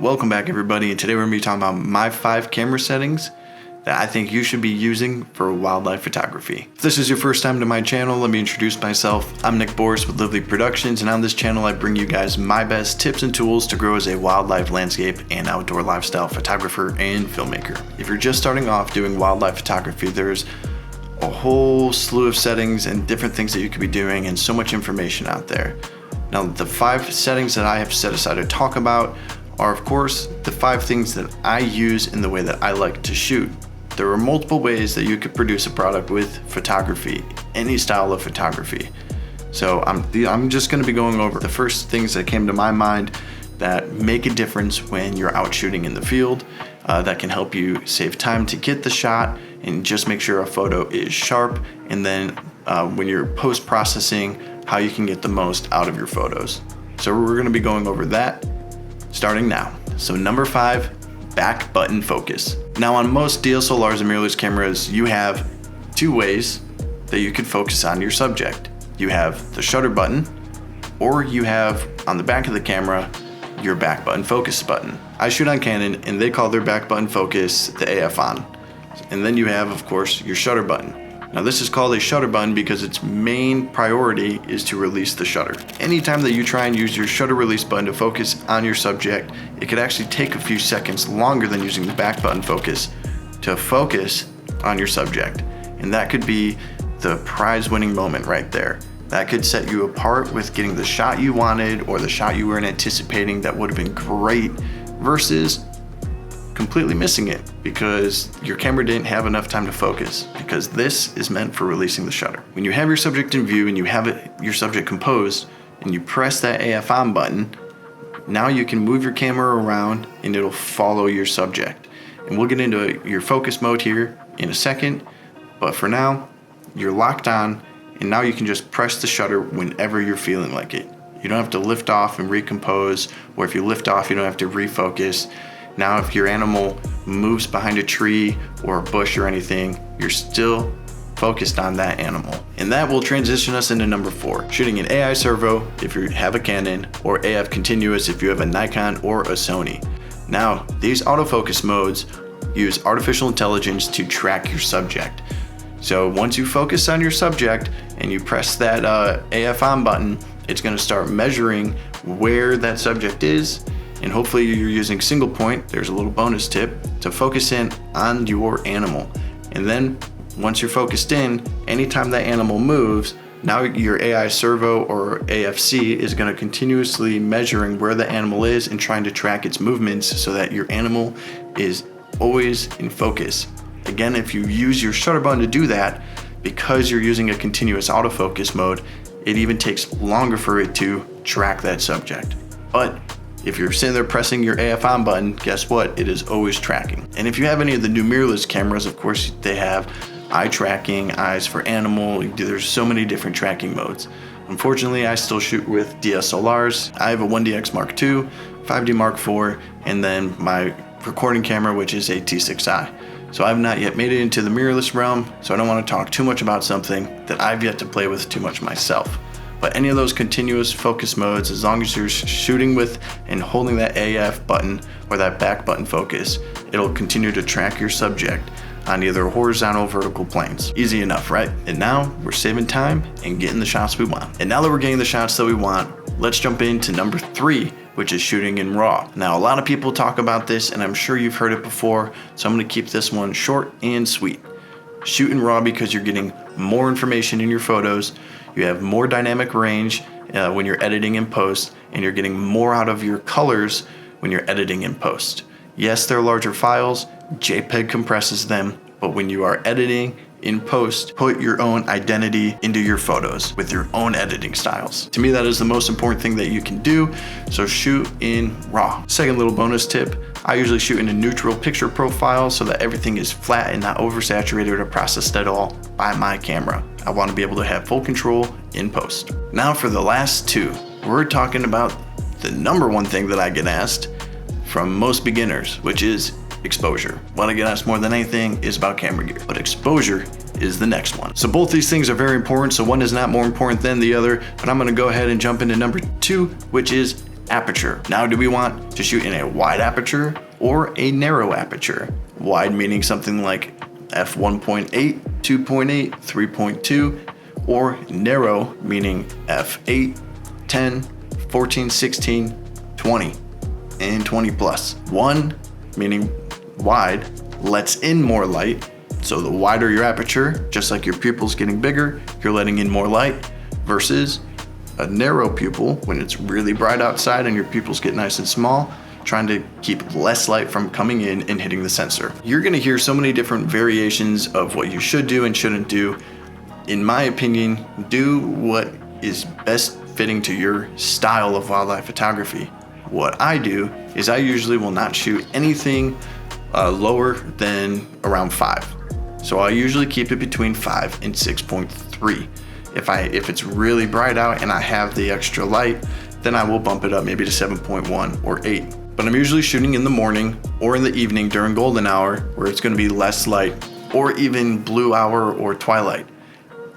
Welcome back everybody, and today we're going to be talking about my 5 camera settings that I think you should be using for wildlife photography. If this is your first time to my channel, let me introduce myself. I'm Nick Boris with Lively Productions, and on this channel I bring you guys my best tips and tools to grow as a wildlife, landscape, and outdoor lifestyle photographer and filmmaker. If you're just starting off doing wildlife photography, there's a whole slew of settings and different things that you could be doing and so much information out there. Now, the 5 settings that I have set aside to talk about are, of course, the 5 things that I use in the way that I like to shoot. There are multiple ways that you could produce a product with photography, any style of photography. So I'm just going to be going over the first things that came to my mind that make a difference when you're out shooting in the field, that can help you save time to get the shot and just make sure a photo is sharp, and then when you're post-processing, how you can get the most out of your photos. So we're going to be going over that starting now. So number 5, back button focus. Now, on most DSLRs and mirrorless cameras, you have 2 ways that you can focus on your subject. You have the shutter button, or you have on the back of the camera your back button focus button. I shoot on Canon and they call their back button focus the AF on. And then you have, of course, your shutter button. Now, this is called a shutter button because its main priority is to release the shutter. Anytime that you try and use your shutter release button to focus on your subject, it could actually take a few seconds longer than using the back button focus to focus on your subject. And that could be the prize-winning moment right there. That could set you apart with getting the shot you wanted or the shot you weren't anticipating that would have been great, versus completely missing it because your camera didn't have enough time to focus, because this is meant for releasing the shutter. When you have your subject in view and you have your subject composed and you press that AF on button, now you can move your camera around and it'll follow your subject. And we'll get into your focus mode here in a second, but for now, you're locked on, and now you can just press the shutter whenever you're feeling like it. You don't have to lift off and recompose, or if you lift off, you don't have to refocus. Now, if your animal moves behind a tree or a bush or anything, you're still focused on that animal. And that will transition us into number 4, shooting an AI servo if you have a Canon, or AF continuous if you have a Nikon or a Sony. Now, these autofocus modes use artificial intelligence to track your subject. So once you focus on your subject and you press that AF on button, it's going to start measuring where that subject is. And hopefully you're using single point, there's a little bonus tip, to focus in on your animal. And then once you're focused in, anytime that animal moves, now your AI servo or AFC is going to continuously measuring where the animal is and trying to track its movements so that your animal is always in focus. Again, if you use your shutter button to do that, because you're using a continuous autofocus mode, it even takes longer for it to track that subject. But if you're sitting there pressing your AF on button, guess what? It is always tracking. And if you have any of the new mirrorless cameras, of course, they have eye tracking, eyes for animal. There's so many different tracking modes. Unfortunately, I still shoot with DSLRs. I have a 1DX Mark II, 5D Mark IV, and then my recording camera, which is a T6i. So I've not yet made it into the mirrorless realm, so I don't want to talk too much about something that I've yet to play with too much myself. But any of those continuous focus modes, as long as you're shooting with and holding that AF button or that back button focus, it'll continue to track your subject on either horizontal or vertical planes. Easy enough, right? And now we're saving time and getting the shots we want. And now that we're getting the shots that we want, let's jump into number 3, which is shooting in RAW. Now, a lot of people talk about this, and I'm sure you've heard it before, so I'm gonna keep this one short and sweet. Shoot in RAW because you're getting more information in your photos, you have more dynamic range when you're editing in post, and you're getting more out of your colors when you're editing in post. Yes, they're larger files, JPEG compresses them, but when you are editing in post, put your own identity into your photos with your own editing styles. To me, that is the most important thing that you can do, so shoot in RAW. Second little bonus tip, I usually shoot in a neutral picture profile so that everything is flat and not oversaturated or processed at all by my camera. I want to be able to have full control in post. Now for the last 2, we're talking about the number 1 thing that I get asked from most beginners, which is exposure. What I get asked more than anything is about camera gear, but exposure is the next one. So both these things are very important, so one is not more important than the other, but I'm gonna go ahead and jump into number 2, which is aperture. Now, do we want to shoot in a wide aperture or a narrow aperture? Wide meaning something like f1.8, 2.8, 3.2, or narrow meaning f8, 10, 14, 16, 20, and 20 plus. 1 meaning wide lets in more light. So the wider your aperture, just like your pupil's getting bigger, you're letting in more light, versus a narrow pupil when it's really bright outside and your pupils get nice and small, trying to keep less light from coming in and hitting the sensor. You're gonna hear so many different variations of what you should do and shouldn't do. In my opinion, do what is best fitting to your style of wildlife photography. What I do is I usually will not shoot anything lower than around 5. So I usually keep it between 5 and 6.3. If it's really bright out and I have the extra light, then I will bump it up maybe to 7.1 or 8. But I'm usually shooting in the morning or in the evening during golden hour, where it's going to be less light, or even blue hour or twilight,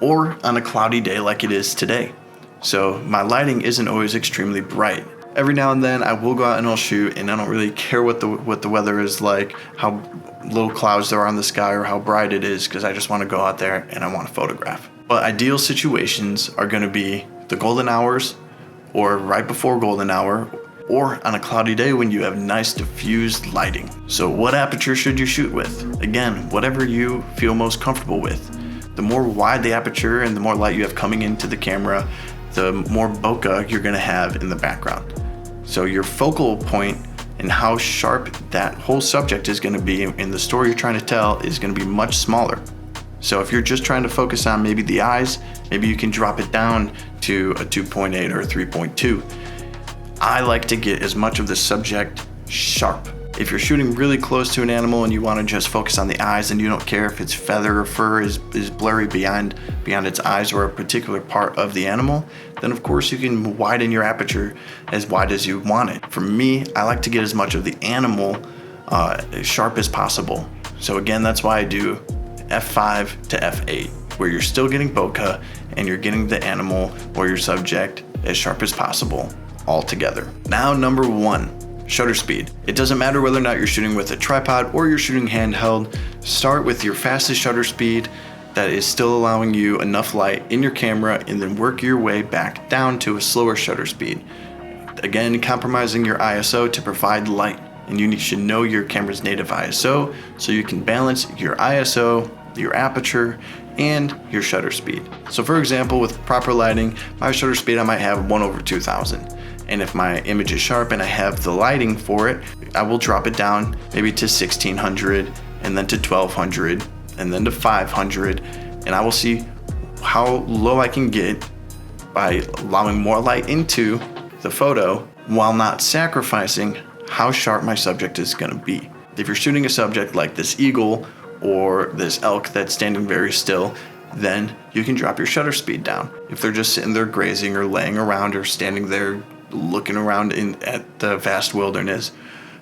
or on a cloudy day like it is today. So my lighting isn't always extremely bright. Every now and then I will go out and I'll shoot, and I don't really care what the weather is like, how little clouds there are in the sky or how bright it is, because I just want to go out there and I want to photograph. But ideal situations are going to be the golden hours, or right before golden hour, or on a cloudy day when you have nice diffused lighting. So what aperture should you shoot with? Again, whatever you feel most comfortable with. The more wide the aperture and the more light you have coming into the camera, the more bokeh you're going to have in the background. So your focal point and how sharp that whole subject is going to be in the story you're trying to tell is going to be much smaller. So if you're just trying to focus on maybe the eyes, maybe you can drop it down to a 2.8 or a 3.2. I like to get as much of the subject sharp. If you're shooting really close to an animal and you want to just focus on the eyes and you don't care if its feather or fur is blurry beyond its eyes or a particular part of the animal, then of course you can widen your aperture as wide as you want it. For me, I like to get as much of the animal as sharp as possible. So again, that's why I do f5 to f8, where you're still getting bokeh and you're getting the animal or your subject as sharp as possible all together. Now, number 1. Shutter speed. It doesn't matter whether or not you're shooting with a tripod or you're shooting handheld. Start with your fastest shutter speed that is still allowing you enough light in your camera, and then work your way back down to a slower shutter speed. Again, compromising your ISO to provide light, and you should know your camera's native ISO so you can balance your ISO, your aperture, and your shutter speed. So for example, with proper lighting, my shutter speed I might have 1/2000. And if my image is sharp and I have the lighting for it, I will drop it down maybe to 1600, and then to 1200, and then to 500, and I will see how low I can get by allowing more light into the photo while not sacrificing how sharp my subject is going to be. If you're shooting a subject like this eagle or this elk that's standing very still, then you can drop your shutter speed down. If they're just sitting there grazing or laying around or standing there looking around at the vast wilderness.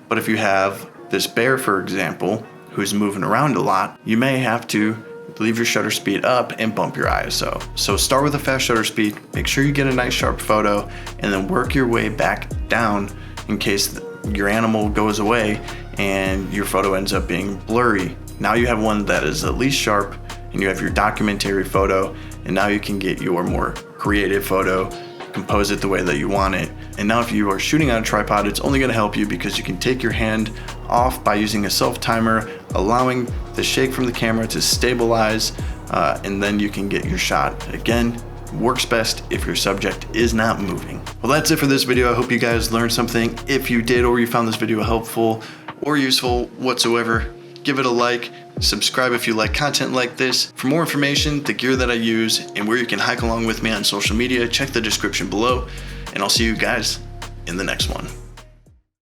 But if you have this bear, for example, who's moving around a lot, you may have to leave your shutter speed up and bump your ISO. So start with a fast shutter speed, make sure you get a nice sharp photo, and then work your way back down in case your animal goes away and your photo ends up being blurry. Now you have one that is at least sharp, and you have your documentary photo, and now you can get your more creative photo, compose it the way that you want it. And now if you are shooting on a tripod, it's only going to help you because you can take your hand off by using a self timer, allowing the shake from the camera to stabilize, and then you can get your shot. Again, works best if your subject is not moving. Well, that's it for this video. I hope you guys learned something. If you did, or you found this video helpful or useful whatsoever, give it a like. Subscribe if you like content like this. For more information, the gear that I use, and where you can hike along with me on social media, check the description below, and I'll see you guys in the next one.